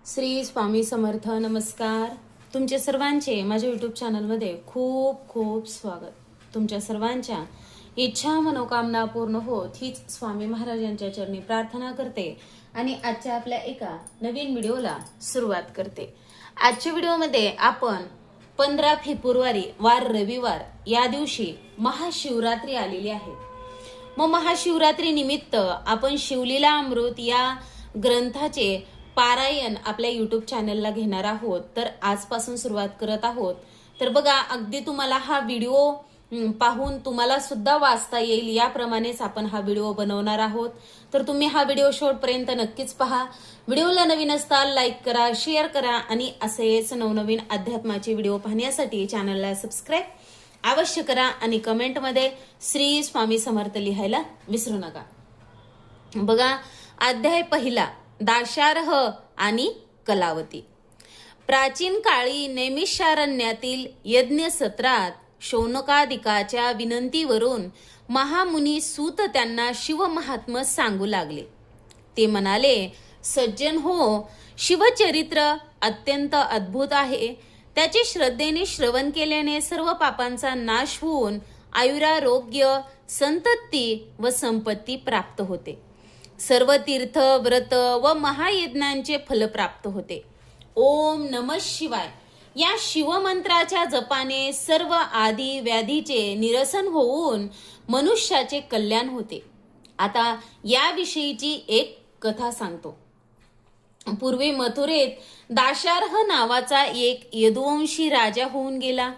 श्री स्वामी समर्थ. नमस्कार. तुमचे सर्वांचे माझ्या यूट्यूब चॅनलमध्ये खूप खूप स्वागत. तुमच्या सर्वांच्या इच्छा मनोकामना पूर्ण होत हीच स्वामी महाराजांच्या चरणी प्रार्थना करते आणि आजच्या आपल्या एका नवीन व्हिडिओला सुरुवात करते. आजच्या व्हिडिओमध्ये आपण 15 फेब्रुवारी वार रविवार या दिवशी महाशिवरात्री आलेली आहे. मग महाशिवरात्री निमित्त आपण शिवलीला अमृत या ग्रंथाचे पारायण आपल्या यूट्यूब चॅनलला घेणार आहोत. तर आजपासून सुरुवात करत आहोत. तर बघा, अगदी तुम्हाला हा व्हिडिओ पाहून तुम्हाला सुद्धा वाचता येईल याप्रमाणेच आपण हा व्हिडिओ बनवणार आहोत. तर तुम्ही हा व्हिडिओ शेवटपर्यंत नक्कीच पहा. व्हिडिओला नवीन असताल लाईक करा, शेअर करा आणि असेच नवनवीन अध्यात्माचे व्हिडिओ पाहण्यासाठी चॅनलला सबस्क्राईब अवश्य करा आणि कमेंटमध्ये श्री स्वामी समर्थ लिहायला विसरू नका. बघा, अध्याय पहिला, दाशार्ह आणि कलावती. प्राचीन काळी नैमिषारण्यातील यज्ञ सत्रात शौनकादिकाच्या विनंतीवरून महामुनी सूत त्यांना शिवमहात्म्य सांगू लागले. ते म्हणाले, सज्जन हो, शिवचरित्र अत्यंत अद्भुत आहे. त्याचे श्रद्धेने श्रवण केल्याने सर्व पापांचा नाश होऊन आयुरारोग्य, संतती व संपत्ती प्राप्त होते. सर्व तीर्थ, व्रत व महायज्ञांचे फल प्राप्त होते. ओम नमः शिवाय या शिवमंत्राच्या जपाने सर्व आदी व्याधीचे निरसन होऊन मनुष्याचे कल्याण होते. आता याविषयीची एक कथा सांगतो. पूर्वी मथुरेत दाशार्ह नावाचा एक यदुवंशी राजा होऊन गेला.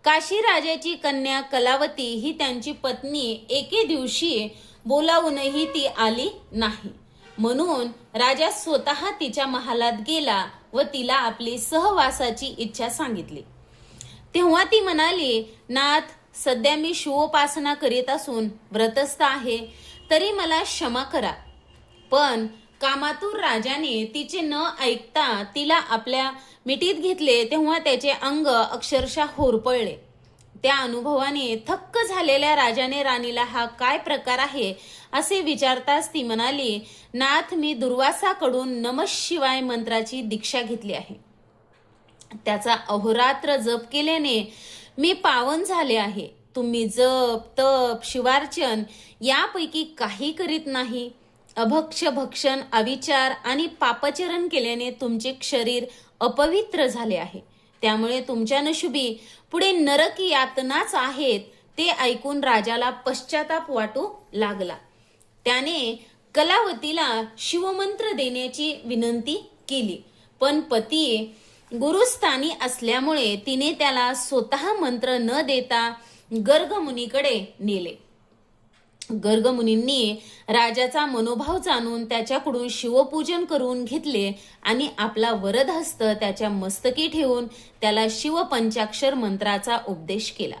काशी राजाची कन्या कलावती ही त्यांची पत्नी एके दिवशी बोलावूनही ती आली नाही. म्हणून राजा स्वतः तिच्या महालात गेला व तिला आपली सहवासाची इच्छा सांगितली. तेव्हा ती म्हणाली, नाथ, सध्या मी शिवोपासना करीत असून व्रतस्थ आहे, तरी मला क्षमा करा. पण कामातूर राजाने तिचे न ऐकता तिला आपल्या मिठीत घेतले. तेव्हा त्याचे अंग अक्षरशः होरपळले. त्या अनुभवाने थक्क झालेल्या राजाने राणीला हा काय प्रकार आहे असे विचारताच ती म्हणाली, नाथ, मी दुर्वासाकडून नमः शिवाय मंत्राची दीक्षा घेतली आहे. त्याचा अहोरात्र जप केल्याने मी पावन झाले आहे. तुम्ही जप, तप, शिवार्चन यापैकी काही करीत नाही. अभक्ष, भक्षण, अविचार आणि पापचरण केल्याने तुमचे शरीर अपवित्र झाले आहे. त्यामुळे तुमच्या नशिबी पुढे नरक यातनाच आहेत. ते ऐकून राजाला पश्चाताप वाटू लागला. त्याने कलावतीला शिवमंत्र देण्याची विनंती केली. पण पती गुरुस्थानी असल्यामुळे तिने त्याला स्वतः मंत्र न देता गर्गमुनीकडे नेले. गर्गमुनींनी राजाचा मनोभाव जाणून त्याच्याकडून शिवपूजन करून घेतले आणि आपला वरद हस्त त्याच्या मस्तकी ठेवून त्याला शिवपंचाक्षर मंत्राचा उपदेश केला.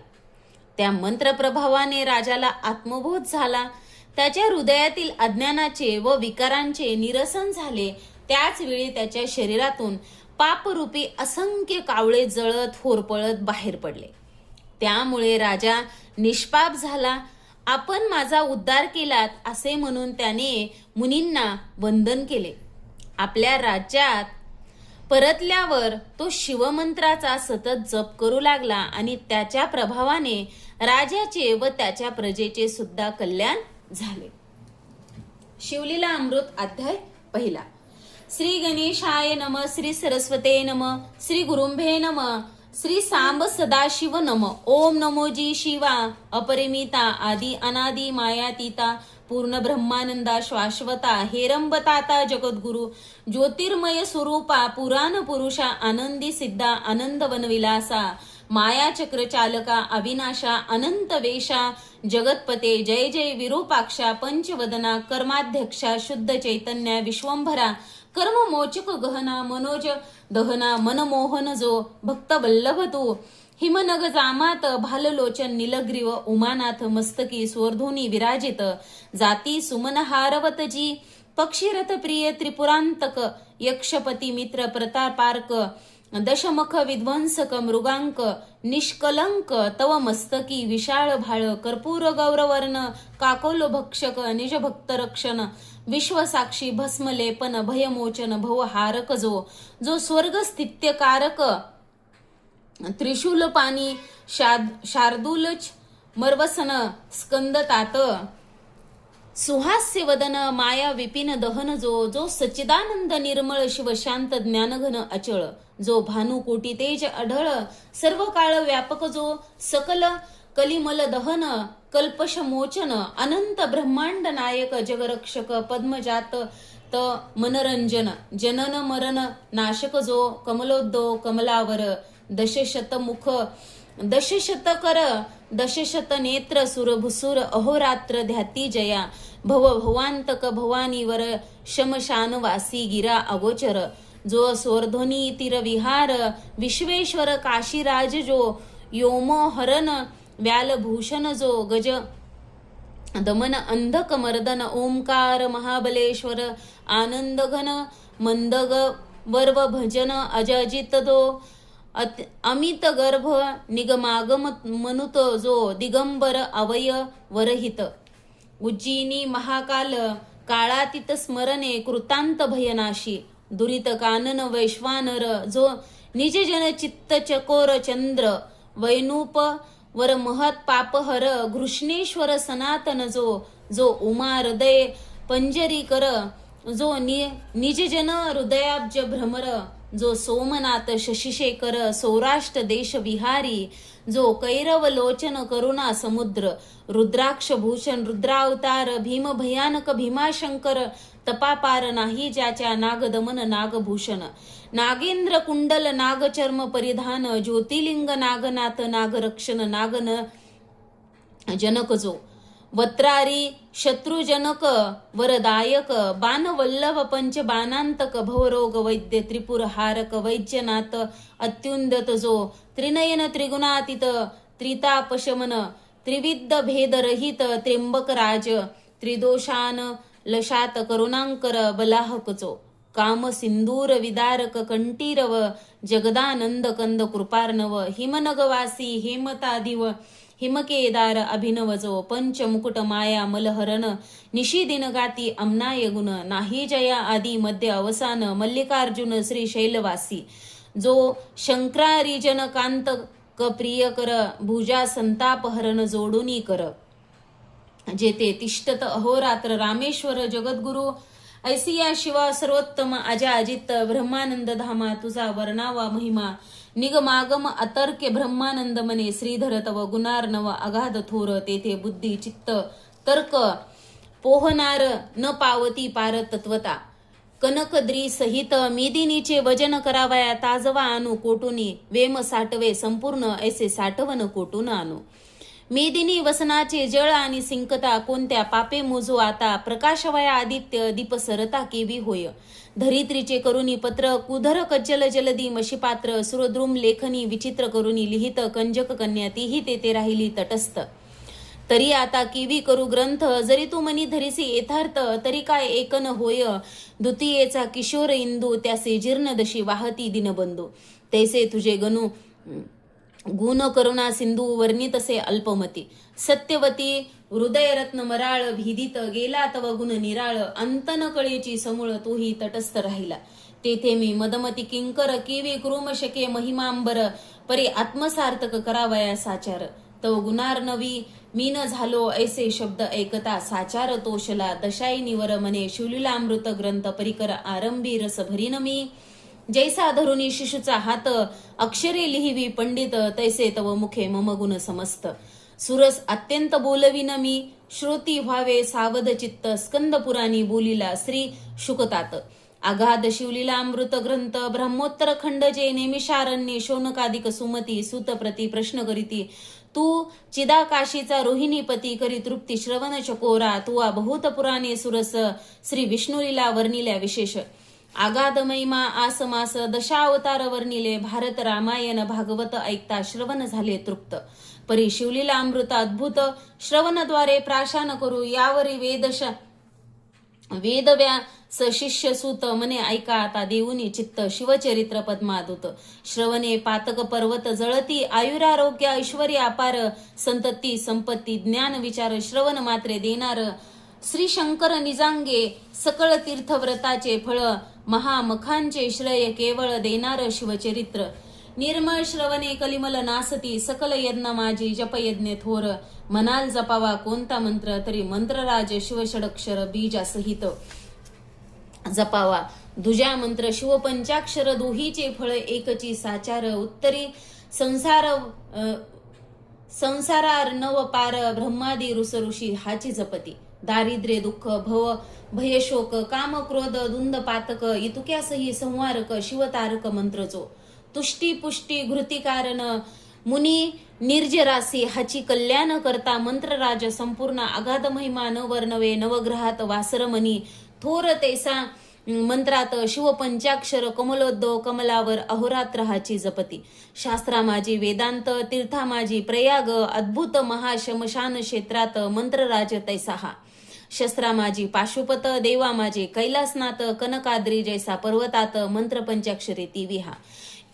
त्या मंत्रप्रभावाने राजाला आत्मबोध झाला. त्याच्या हृदयातील अज्ञानाचे व विकारांचे निरसन झाले. त्याच वेळी त्याच्या शरीरातून पापरूपी असंख्य कावळे जळत होरपळत बाहेर पडले. त्यामुळे राजा निष्पाप झाला. आपण माझा उद्धार केलात असे म्हणून त्याने मुनींना वंदन केले. आपल्या राज्यात परतल्यावर तो शिवमंत्राचा सतत जप करू लागला आणि त्याच्या प्रभावाने राजाचे व त्याच्या प्रजेचे सुद्धा कल्याण झाले. शिवलीला अमृत अध्याय पहिला. श्री गणेशाय नमः, श्री सरस्वते नमः, श्री गुरुंभे नमः, श्री सांब सदाशिव नम. ओम नमो जी शिवा, अपरिमिता, आदि अनादि मायातीता, पूर्ण ब्रह्मानंदा, शाश्वता, हेरंबताता, जगद्गुरु, ज्योतिर्मय स्वरूपा, पुराण पुरुषा, आनंदी सिद्धा, आनंदवन विलासा, माया चक्र चालका, अविनाशा, अनंत वेशा, जगतपते, जय जय विरूपाक्षा, पंचवदना, कर्माध्यक्षा, शुद्ध चैतन्य, विश्वंभरा, कर्म मोचक गहना, मनोज दहना, मनमोहन जो भक्त वल्लभ तू, हिमनग जामात, भाललोचन, नीलग्रीव, उमानाथ, मस्तकी स्वर्धोनी विराजित, जाती सुमन हारवतजी, पक्षीरथ प्रिय, त्रिपुरांतक, यक्षपती, मित्र, प्रतापार्क, दशमख विध्वंसक मृगांक निष्कलंक तव मस्तकी विशाळ भाळ कर्पूर गौरवर्ण काकोल भक्षक निज भक्त रक्षण विश्वसाक्षी भस्मलेपन भयमोचन भवहारक जो स्वर्ग स्थित्यकारक त्रिशूल पाणी शार्दूल मर्वसन स्कंदतात सुहास्य वदन माया विपिन दहन जो सच्चिदानंद निर्मळ शिवशांत ज्ञानघन अचळ जो भानुकोटी तेज अढळ सर्व काळ व्यापक जो सकल कलिमल दहन कल्पश मोचन अनंत ब्रह्मांड नायक जगरक्षक पद्मजात त मनरंजन जनन मरण नाशक जो कमलोद्दो कमलावर दशशतमुख दशशतकर दशशत नेत्र सुरभुसुर अहोरात्र ध्याती जया भव भवांतक भवानीवर शमशानवासी गिरा अगोचर जो स्वर्ध्वनी तीरविहार विश्वेश्वर काशीराज जो योमोहरण व्यालभूषण जो गज दमन अंधक मर्दन ओंकार महाबलेश्वर आनंद घन मंदग वर्व भजन अजजित जो अमित गर्भ निगमागम मनुत जो दिगंबर अवय वरहित उज्जिनी महाकाल काळातीत स्मरणे कृतांत भयनाशी दुरित कानन वैश्वानर जो निज जन चित्त चकोर चंद्र वैनूप वर महत पापहर घृष्णेश्वर सनातन जो उमा हृदय पंजरी कर जो निज जन हृदयाब्ज भ्रमर जो सोमनाथ शशिशेखर सौराष्ट्र देश विहारी जो कैरव लोचन करुणा समुद्र रुद्राक्ष भूषण रुद्रावतार भीम भयानक भीमाशंकर तपापार नाही ज्याच्या नागदमन नागभूषण नागेंद्र कुंडल नागचर्म परिधान ज्योतिलिंग नागनाथ नागरक्षण नागन जनक जो वत्रारी शत्रुजनक वरदायक बाणवल्लभ पंच बाणांतक भवरोग वैद्य त्रिपुर हारक वैद्यनाथ अत्युन्नत जो त्रिनयन त्रिगुणातीत त्रितापशमन त्रिविद्ध भेदरहित त्र्यंबक राज त्रिदोषान लशात करुणांकर बलाहक जो काम सिंदूर विदारक कंठीरव जगदानंद कंद कृपार्णव हिमनगवासी हेमतादिव हिमकेदार अभिनव जो पंचमुकुट माया मलहरण निशिदिन गाती अमनाय गुण नाही जया आदी मध्य अवसान मल्लिकार्जुन श्री शैलवासी जो शंकरारिजन कांत प्रिय कर भुजा संताप हरण जोडुनी कर जेते तिष्ठत अहोरात्र रामेश्वर जगद्गुरु ऐसिया शिवा सर्वोत्तम अजा अजित ब्रह्मानंद धामा तुझा वर्णावा महिमा निगमागम अतर्क्य ब्रह्मानंद मने श्रीधर तव गुणार्णव अगाध थोर तेथे बुद्धी चित्त तर्क पोहनार न पावती पार तत्वता कनकद्री सहित मेदिनीचे वजन करावया ताजवा आणू कोटुनी वेम साठवे संपूर्ण ऐसे साठवन कोटून आणू मेदिनी वसनाचे जळ आणि सिंकता कोणत्या पापे मोजू आता प्रकाशवया आदित्य दीप सरता केवी होय धरित्रीचे करुणी पत्र कुधर कज्जल जलदी मशीपात्र सुरद्रुम लेखनी विचित्र करुणी लिहित कंजक कन्या तीही तेथे राहिली तटस्थ तरी आता किवी करू ग्रंथ जरी तू मनी धरिसी यथार्थ तरी काय एकन होय द्वितीयेचा किशोर इंदू त्यासे जीर्णदशी वाहती दिनबंधू तैसे तुझे गणू गुण करुणा सिंधू वर्णितसे अल्पमती सत्यवती हृदयरत्न मराळ भीदित गेला तव गुण निराळ अंतन कळेची समूळ तोही तटस्थ राहिला तेथे मी मदमती किंकर किवी क्रुम शके महिमांबर परी आत्मसार्थक करावया साचार तव गुणार्णवी मी न झालो ऐसे शब्द ऐकता साचार तोषला दशाईनीवर मने शिवलीलामृत ग्रंथ परिकर आरंभी रस भरीन मी जैसा धरुनी शिशुचा हात अक्षरे लिहिवी पंडित तैसे तव मुखे मम गुण समस्त सुरस अत्यंत बोलविन मी श्रोती व्हावे सावध चित्त स्कंद पुराणी बोलिला श्री शुकतात अगाध शिवलीला अमृत ग्रंथ ब्रह्मोत्तर खंड जे नेमिषारण्ये शौनकादिक सुमती सुत प्रति प्रश्न करीती तू चिदाकाशीचा रोहिणीपती करी तृप्ती श्रवण चकोरा तुआ बहुत पुराणे सुरस श्री विष्णुलीला वर्णिल्या विशेष आगाध महिमा आसमास दशावतार वर्णिले भारत रामायण भागवत ऐकता श्रवण झाले तृप्त परी शिवलीला अमृत अद्भुत श्रवणद्वारे प्राशान करू यावरी वेदव्या शिष्य सूत मने ऐका आता देऊनी चित्त शिवचरित्र पद्मादूत श्रवणे पातक पर्वत जळती आयुरारोग्य ऐश्वर्य अपार संतती संपत्ती ज्ञान विचार श्रवण मात्रे देणार श्री शंकर निजांगे सकळ तीर्थव्रताचे फळ महामखांचे श्रेय केवळ देणार शिवचरित्र निर्मळ श्रवणे कलिमल नासती सकल यज्ञ माझी जपयज्ञ थोर मनाल जपावा कोणता मंत्र तरी मंत्रराज शिवषडक्षर बीजासहित जपावा दुजा मंत्र शिवपंचाक्षर दोहीचे फळ एकची साचार उत्तरी संसारार नव पार ब्रह्मादी ऋषी हाची जपती दारिद्र्य दुःख भव भयशोक काम क्रोध दुंद पातक इतुक्यासही संवारक शिवतारक मंत्रचो तुष्टी पुष्टी घृती कारण मुनी निर्जरासी हाची कल्याण करता मंत्रराज संपूर्ण अगाध महिमा न वर्णवे नवग्रहात वासरमणी थोर तेसा मंत्रात शिवपंचाक्षर कमलोद्भव कमलावर अहोरात्र हाची जपती शास्त्रा माझी वेदांत तीर्था माझी प्रयाग अद्भुत महाशमशान क्षेत्रात मंत्रराज तैसा हा शस्त्रा माझी पाशुपत देवा माझे कैलासनाथ कनकाद्री जैसा पर्वतात मंत्र पंचाक्षरी ती विहा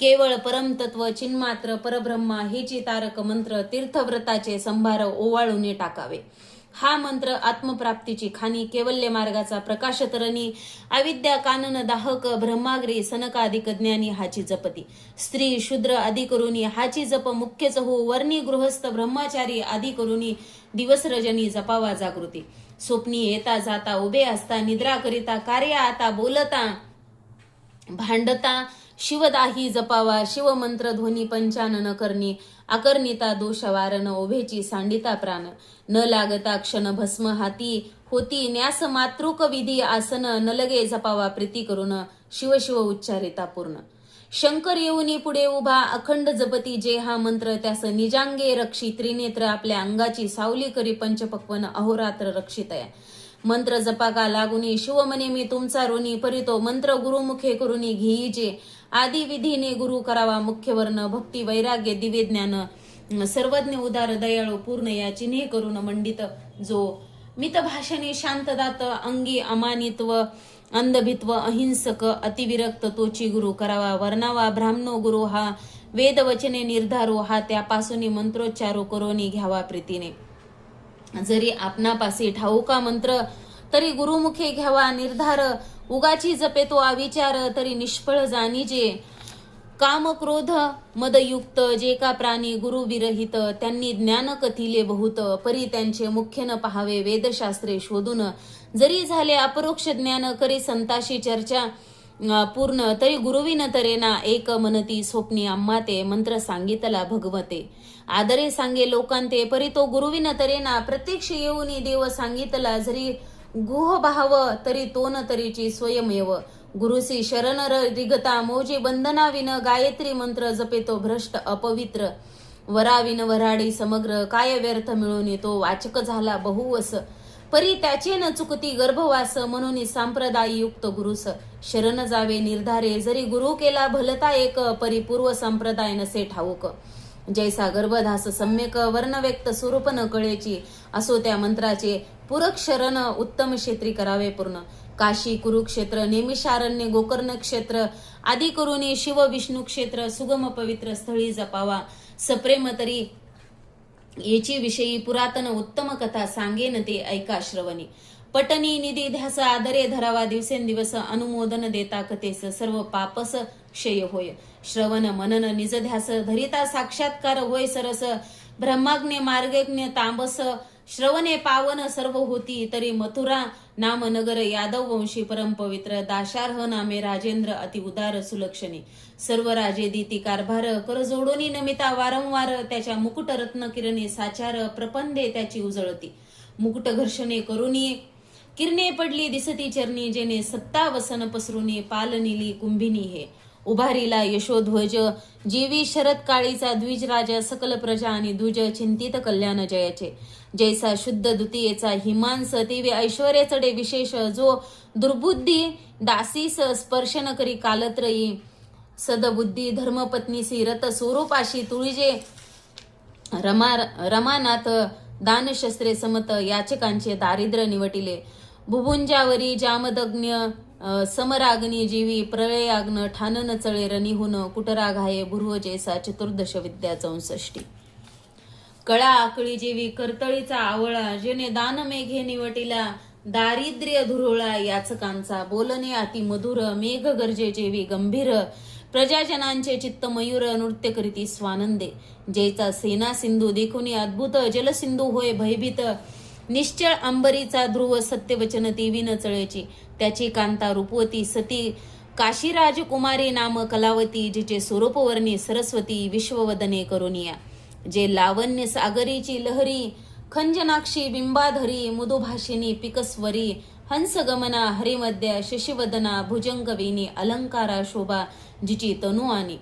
केवळ परमतत्व चिन्मात्र परब्रह्मा हेची तारक मंत्र तीर्थव्रताचे संभार ओवाळून टाकावे हा मंत्र आत्मप्राप्तीची खाणी कैवल्य मार्गाचा प्रकाशतरणी अविद्या कानन दाहक ब्रह्माग्री सनकाधिक ज्ञानी हाची जपती स्त्री शूद्र आदी करुनी हाची जप मुख्यच हो वर्णी गृहस्थ ब्रह्मचारी आदी करुनी दिवस रजनी जपावा जागृती स्वप्नी येता जाता उभे असता निद्रा करिता कार्य आता बोलता भांडता शिवदाही जपावा शिवमंत्र ध्वनी पंचानन करणी अकर्णिता दोष वारण ओभेची सांडिता प्राण न लागता क्षण भस्म हाती होती न्यास मातृक विधी आसन न लगे जपावा प्रीती करून शिव शिव उच्चारिता पूर्ण शंकर येऊनी पुढे उभा अखंड जपती जे हा मंत्र त्यास निजांगे रक्षी त्रिनेत्र आपल्या अंगाची सावली करी पंचपक्वन अहोरात्र रक्षितया मंत्र जपाका लागुनी शिवमने मी तुमचा ऋणी परितो मंत्र गुरुमुखे करुनी घेईजे आदी विधीने गुरु करावा मुख्य वर्ण भक्ती वैराग्य दिव्य ज्ञान सर्वज्ञ उदार दयाळू पूर्ण या चिन्हे करून मंडित जो मित भाषणे शांतदात अंगी अमानित्व अंधभित्व अहिंसक अतिविरक्त तोची गुरु करावा वर्णावा ब्राह्मणो गुरु हा वेद वचने निर्धारो हा त्यापासून मंत्रोच्चारो करोनी घ्यावा प्रीतीने जरी आपणापासी ठाऊका मंत्र तरी गुरुमुखे घ्यावा निर्धार उगाची जपे तो अविचार तरी निष्फळ जाणीजे काम क्रोध मदयुक्त जे का प्राणी गुरु विरहित त्यांनी ज्ञान कथिले बहुत परी त्यांचे मुख्य न पहावे वेदशास्त्रे शोधून जरी झाले अपरोक्ष ज्ञान करी संताशी चर्चा पूर्ण तरी गुरुविन तरेना एक मनती स्वप्नी आम्हा ते मंत्र सांगितला भगवते आदरे सांगे लोकांते परी तो गुरुविन तरेना प्रत्यक्ष येऊनी देव सांगितला जरी गुह भाव तरी तो न तरीची स्वयमेव गुरुसी शरण रिगता मोजे बंधनाविन गायत्री मंत्र जपेतो भ्रष्ट अपवित्र वराविन वराडी समग्र काय व्यर्थ मिळून येतो वाचक झाला बहुवस परी त्याचे न चुकती गर्भवास म्हणून सांप्रदायी युक्त गुरुस शरण जावे निर्धारे जरी गुरु केला भलता एक परिपूर्व संप्रदाय नसे ठाऊक जैसा गर्भधास सम्यक वर्ण व्यक्त स्वरूप न कळेची असो त्या मंत्राचे पुरक शरण उत्तम क्षेत्री करावे पूर्ण काशी कुरुक्षेत्र नेमिषारण्य गोकर्ण क्षेत्र आदी करुणी शिव विष्णू क्षेत्र सुगम पवित्र स्थळी जपावा सप्रेम तरी याची विषयी पुरातन उत्तम कथा सांगेन ते ऐका श्रवणी पटनी निधी ध्यास आदरे धरावा दिवसेंदिवस अनुमोदन देता कथेस सर्व पापस क्षय होय श्रवण मनन निज ध्यास धरिता साक्षात्कार होय सरस ब्रह्माग्ने मार्गज्ञ तांबस श्रवणे पावन सर्व होती तरी मथुरा नाम नगर यादव वंशी परम पवित्र दाशार्ह नामे राजेंद्र अति उदार सुलक्षणी सर्व राजे दीती कारभार कर जोडोनी नमिता वारंवार त्याच्या मुकुट रत्न किरणे साचार प्रपंदे त्याची उजळती मुकुट घर्षणे करुणी किरणे पडली दिसती चरणी जेने सत्ता वसन पसरुनी पाल निली कुंभिनी हे उभारीला यशोध्वज जीवी शरद काळीचा द्विज राजा सकल प्रजा आणि द्विज चिंतित कल्याण जयाचे जैसा शुद्ध द्वितीयेचा हिमांस तेवे ऐश्वर्य चढे विशेष जो दुर्बुद्धी दासीस स्पर्शन करी कालत्रयी सदबुद्धी धर्मपत्नीसी रत स्वरूपाशी तुळीजे रमानाथ दानशस्त्रे समत याचकांचे दारिद्र्य निवटिले भुभुंजावरी जामदग्न समराग्नी जीवी प्रलयाग्न ठानन चळे रनिहुन कुटराघाये भुर्व जैसा चतुर्दश विद्या 64. कळा आकळी जेवी करतळीचा आवळा जेने दान मेघे निवटिला दारिद्र्य धुरोळा याचकांचा बोलणे अति मधुर मेघ गरजे जेवी गंभीर प्रजाजनांचे चित्त मयूर नृत्य करीती स्वानंदे जयचा सेना सिंधू देखुनी अद्भुत जलसिंधू होय भयभीत निश्चळ अंबरीचा ध्रुव सत्यवचन देवी न चळेची त्याची कांता रूपवती सती काशी राजकुमारी नाम कलावती जिचे स्वरूपवर्णी सरस्वती विश्ववदने करुनिया जे लावण्य सागरीची लहरी खंजनाक्षी बिंबाधरी मुदुभाषिनी पिकस्वरी हंसगमना हरिमध्या शशिवदना भुजंगवेनी अलंकारा शोभा जिची तनु आणि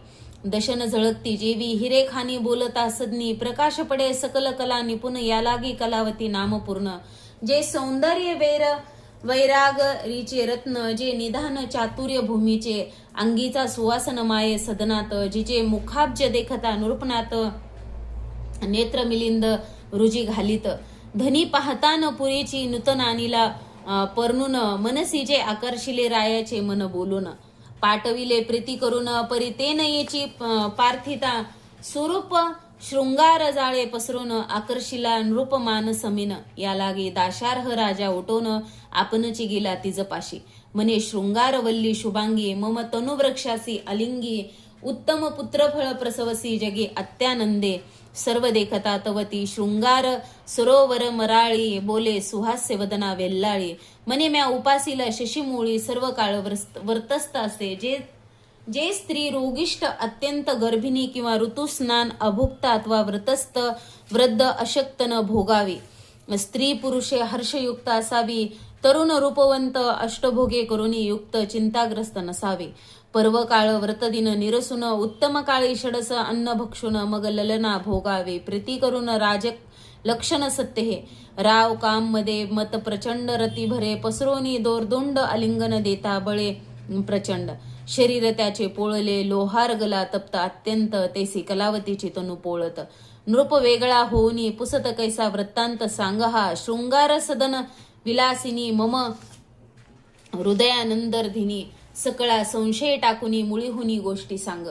दशन झळकती जेवी हिरेखानी बोलता सदनी प्रकाश पडे सकल कला निपुण या लागी कलावती नामपूर्ण जे सौंदर्य वैराग रीचे रत्न जे निधान चातुर्य भूमीचे अंगीचा सुवासन माये सदनात जिचे मुखाब्ज देखता नृपनात नेत्र मिलिंद रुजी घालित धनी पाहता न पुरेची नूतनानीला परनून मनसी जे आकर्षिले रायाचे मन बोलून पाटविले प्रीती करून परितेनयेची पार्थिता स्वरूप शृंगार जाळे पसरून आकर्षिला नृपमान समीन या लागे दाशार्ह राजा उठवून आपणची गेला तिजपाशी मने शृंगारवल्ली शुभांगी मम तनुवृक्षासी अलिंगी उत्तम पुत्रफळ प्रसवसी जगे अत्यानंदे सर्व देखता तवती शृंगार सरोवर मराळी बोले सुहास्य वदना वेल्लाळी मने म्या उपासीला शशीमूळी सर्व काळ वर्तस्त असे जे स्त्री रोगिष्ट अत्यंत गर्भिणी किंवा ऋतुस्नान अभुक्ता अथवा व्रतस्थ वृद्ध अशक्त न भोगावी स्त्री पुरुषे हर्षयुक्त असावी तरुण रूपवंत अष्टभोगे करुणी युक्त चिंताग्रस्त नसावे पर्व काळ व्रतदिन निरसून उत्तम काळी षडस अन्न भक्षुन मग ललना भोगावे प्रीती करून राजक लक्षण सत्य हे राव काम मध्ये मत प्रचंड रती भरे पसरोनी दोरदोंड आलिंगन देता बळे प्रचंड शरीर त्याचे पोळले लोहार गला तप्त अत्यंत तेसी कलावतीची तनु पोळत नृप वेगळा होऊनी पुसत कैसा वृत्तांत सांगहा शृंगार सदन विलासिनी मम हृदयानंदर्धिनी सकळा संशय टाकुनी मुळीहुनी गोष्टी सांग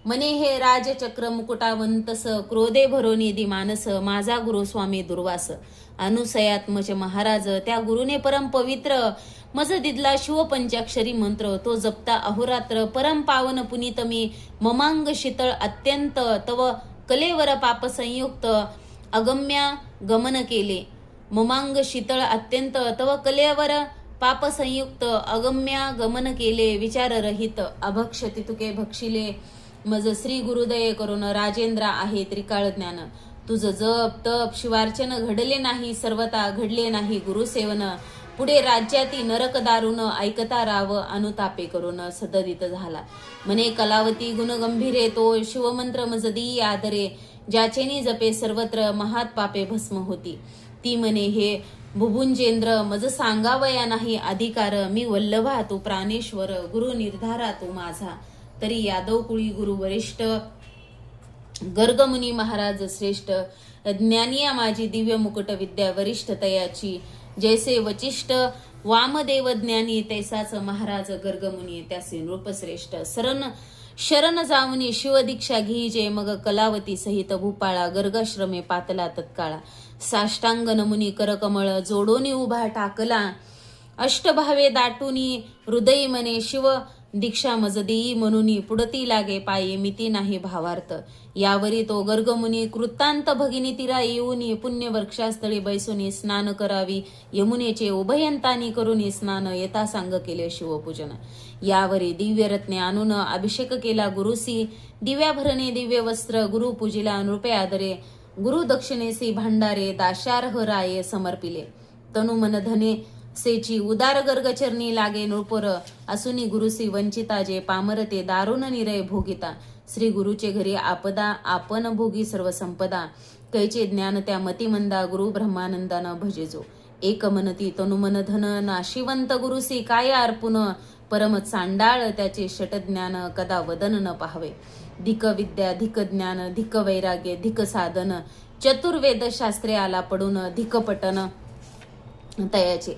मने हे राजचक्र मुकुटावंतस क्रोधे भरोनी दि मानस माझा गुरु स्वामी दुर्वास अनुसयात्मच महाराज त्या गुरुने परम पवित्र मज दिदला शिवपंचाक्षरी मंत्र तो जपता अहोरात्र परम पावन पुनीत मी ममांग शीतळ अत्यंत तव कलेवर पाप संयुक्त अगम्या गमन केले ममांग शीतळ अत्यंत तव कलेवर पाप संयुक्त अगम्या गमन केले विचार रहित अभक्ष तितुके भक्षिले मज श्री गुरुदये करून राजेंद्र आहे त्रिकाळ ज्ञान तुझ जप तप शिवार्चन घडले नाही सर्वता घडले नाही गुरुसेवन पुढे राज्याती नरक दारुण ऐकता राव अनुतापे करून सददित झाला मने कलावती गुणगंभीरे तो शिवमंत्र मजदी आदरे ज्याचेनी जपे सर्वत्र महात पापे भस्म होती ती मने हे भुभुंजेंद्र मज सांगावया नाही अधिकार मी वल्लभा तू प्राणेश्वर गुरु निर्धारा तू माझा तरी यादव कुळी गुरु वरिष्ठ गर्गमुनी महाराज श्रेष्ठ ज्ञानिया माझी दिव्य मुकुट विद्या वरिष्ठ तयाची जैसे वचिष्ठ वामदेव ज्ञानी तैसाच महाराज गर्गमुनी त्याचे नृपश्रेष्ठ शरण जावनी शिवदीक्षा घीजे मग कलावती सहित भूपाळा गर्गाश्रमे पातला तत्काळा साष्टांग नमुनी करकमळ जोडोनी उभा टाकला अष्टभावे दाटुनी हृदयी मने शिव दीक्षा मजदेई म्हणून पुढती लागे पाये मिती नाही भावार्थ यावरी तो गर्गमुनी कृतांत भगिनी तिरा येऊनी पुण्य वृक्षास्थळी बैसुनी स्नान करावी यमुनेचे उभयंतानी करुनी स्नान येता सांग केले शिवपूजन यावरी दिव्य रत्ने आणून अभिषेक केला गुरुसी दिव्या भरणे दिव्य वस्त्र गुरु पूजिला नृपे आदरे गुरु दक्षिणेसी भांडारे दाशार्ह राये समर्पिले तनु मन धने सेची उदार गर्गचरणी लागे नृपुर असुनी गुरुसी वंचिता जे पामरते दारुण निरय भोगिता श्री गुरुचे घरी आपदा आपण भोगी सर्व संपदा कैचे ज्ञान त्या मतिमंदा गुरु ब्रह्मानंदानं भजेजो एक मनती तनुमन धन नाशिवंत गुरुसी काय अर्पुन परम चांडाळ त्याचे षट ज्ञान कदा वदन न पाहावे धिक विद्या धिक ज्ञान धिक वैराग्य धिक साधन चतुर्वेद शास्त्रे आला पडून धिक पटन तयाचे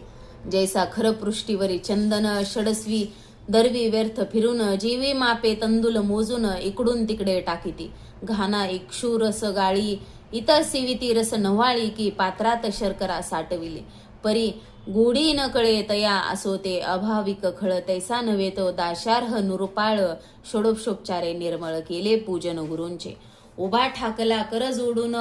जैसा खर पृष्ठीवरी चंदन षडस्वी दरवी व्यर्थ फिरून जीवी मापे तंदुल मोजून इकडून तिकडे टाकीती घाना इक्षू रस गाळी इतर सिविती रस नव्हाळी की पात्रात शर्करा साठविली परी गोडी न कळे तया असो ते अभाविक खळ तैसा नव्हे तो दाशार्ह नुरुपाळ षोडोपशोपचारे निर्मळ केले पूजन गुरूंचे उभा ठाकला कर जोडून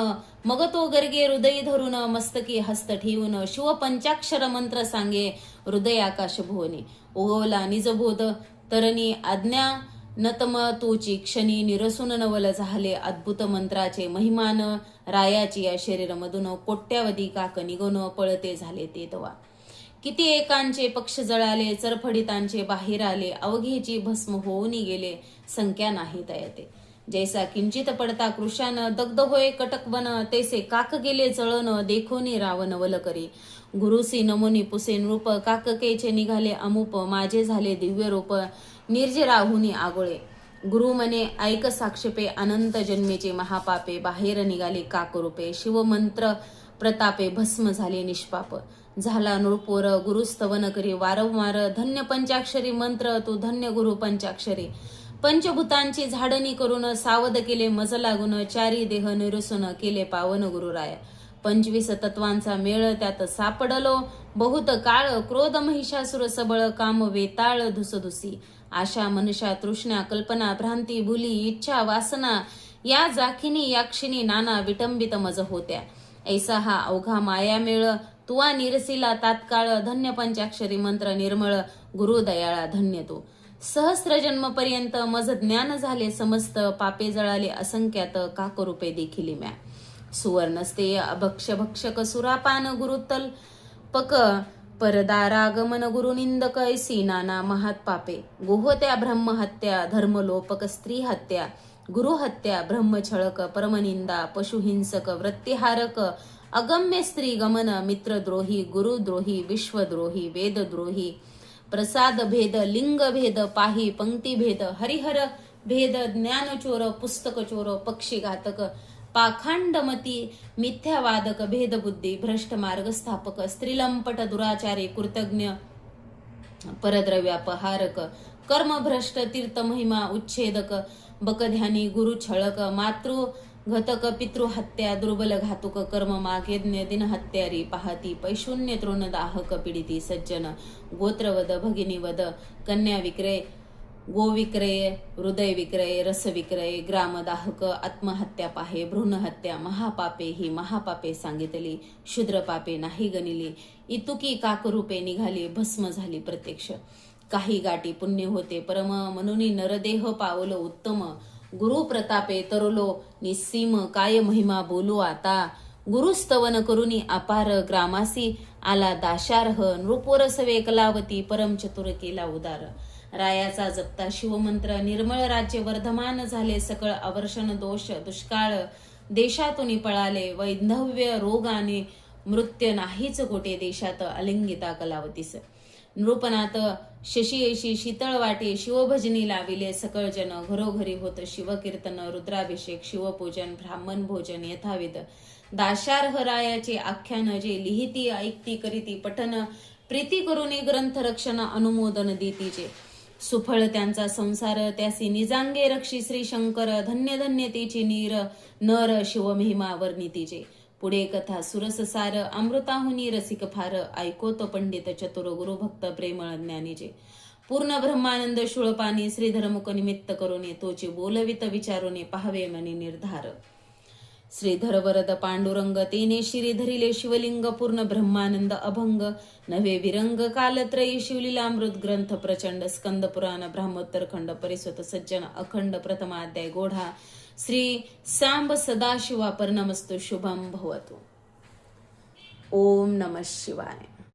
मग तो गर्गे हृदय धरून मस्तकी हस्त ठेवून शिव पंचाक्षर मंत्र सांगे हृदय आकाश भुवनी उगवला निजबोध तरणी आज्ञा नतम तोची क्षणी निरसून नवल झाले अद्भुत मंत्राचे महिमान रायाची या शरीरमधून कोट्यावधी काक निघून पळते झाले ते तवा किती एकांचे पक्ष जळाले चरफडितांचे बाहेर आले अवघेची भस्म होऊन गेले संख्या नाही तयाते जैसा किंचित पडता कृशान दग्ध होय कटकवन तैसे काक गेले जळण देखोनी रावण वल करी गुरुसी नमुनी पुसे नृप काककेचे निघाले अमुप माझे झाले दिव्य रूप निर्जराहुनी आगोळे गुरु मने ऐक साक्षेपे अनंत जन्मेचे महापापे बाहेर निघाले काकरूपे शिवमंत्र प्रतापे भस्म झाले निष्पाप झाला नृपोर गुरुस्तवन करी वारंवार धन्य पंचाक्षरी मंत्र तू धन्य गुरु पंचाक्षरी पंचभूतांची झाडणी करून सावध केले मज लागून चारी देह निरसून केले पावन गुरुराया 25 तत्वांचा मेळ त्यात सापडलो बहुत काळ क्रोध महिषासुर सबळ काम वेताळ धुसधुसी आशा मनशा तृष्णा कल्पना भ्रांती भुली इच्छा वासना या जाखिनी याक्षिणी नाना विटंबित मज होत्या ऐसा हा अवघा माया मेळ तुवा निरसिला तात्काळ धन्य पंचाक्षरी मंत्र निर्मळ गुरु दयाळा धन्य तो सहस्र जन्मपर्यंत मज ज्ञान झाले समस्त पापे जळाले असंख्यात काकरूपे देखील म्या सुवर्णस्तेय अभक्ष भक्षक सुरापान गुरुतल पक परदारागमन गुरुनिंदक ऐसी नाना महात पापे गोहत्या ब्रह्महत्या धर्मलोपक स्त्री हत्या गुरुहत्या ब्रह्मछळक परमनिंदा पशुहिंसक वृत्तिहारक अगम्य स्त्री गमन मित्रद्रोही गुरुद्रोही विश्वद्रोही वेदद्रोही प्रसाद भेद लिंग भेद पाही पंक्ती भेद हरिहर भेद ज्ञानचोर पुस्तक चोर पक्षी घातक पाखांडमती मिथ्यावादक भेदबुद्धी भ्रष्ट मार्ग स्थापक स्त्रीलंपट दुराचारी कृतज्ञ परद्रव्यापहारक कर्मभ्रष्ट तीर्थ महिमा उच्छेदक बकध्यानी गुरु छळक मातृ घतक पितृहत्या दुर्बल घातुक कर्म मागेज्ञ दिनहत्यारी पाहती पैशून्य तृणदाहक पीडिती सज्जन गोत्रवद भगिनीवद कन्या विक्रय गोविक्रय हृदय विक्रय रस विक्रय ग्रामदाहक आत्महत्या पाहे भ्रूणहत्या महापापे ही महापापे सांगितली शूद्र पापे नाही गणिली इतुकी काकरूपे निघाली भस्म झाली प्रत्यक्ष काही गाठी पुण्य होते परम म्हणून नरदेह पावलो उत्तम गुरु प्रतापे तरलो निस्सीम काय महिमा बोलू आता गुरुस्तवन करुनी अपार ग्रामासी आला दाशार्ह नृपोरसवे कलावती परम चतुर केला उदार रायाचा जपता शिवमंत्र निर्मळ राज्य वर्धमान झाले सकळ अवर्षण दोष दुष्काळ देशातून पळाले वैधव्य रोगाने मृत्यू नाहीच कोटे देशात अलिंगिता कलावतीस नृपनाथ शशियशी शीतळ वाटे शिवभजनी लाविले सकळ जन घरोघरी होत शिवकीर्तन रुद्राभिषेक शिवपूजन ब्राह्मण भोजन यथाविध दाशार्ह रायाचे आख्यान जे लिहिती ऐकती करीती पठन प्रीती करुनी ग्रंथ रक्षण अनुमोदन देतीचे सुफळ त्यांचा संसार त्यासी निजांगे रक्षी श्री शंकर धन्य धन्य तेची नीर नर शिवमहिमा वर्णितीचे पुढे कथा सुरससार अमृताहुनी रसिक फार ऐकोतो पंडित चतुर गुरुभक्त प्रेमळ ज्ञानीचे पूर्ण ब्रह्मानंद शूळपानी श्रीधरमुख निमित्त करून तोची बोलवित विचारोने पाहावे मनी निर्धार श्रीधर वरद पांडुरंग तेने शिरी धरिले शिवलिंग पूर्ण ब्रह्मानंद अभंग नवे विरंग कालत्रयी शिवलीलामृत ग्रंथ प्रचंड स्कंद पुराण ब्रह्मोत्तर खंड परिसुत सज्जन अखंड प्रथमाध्याय गोढा श्री सांब सदाशिवा पर्णमस्तु शुभम भवतु ओम नमः शिवाय।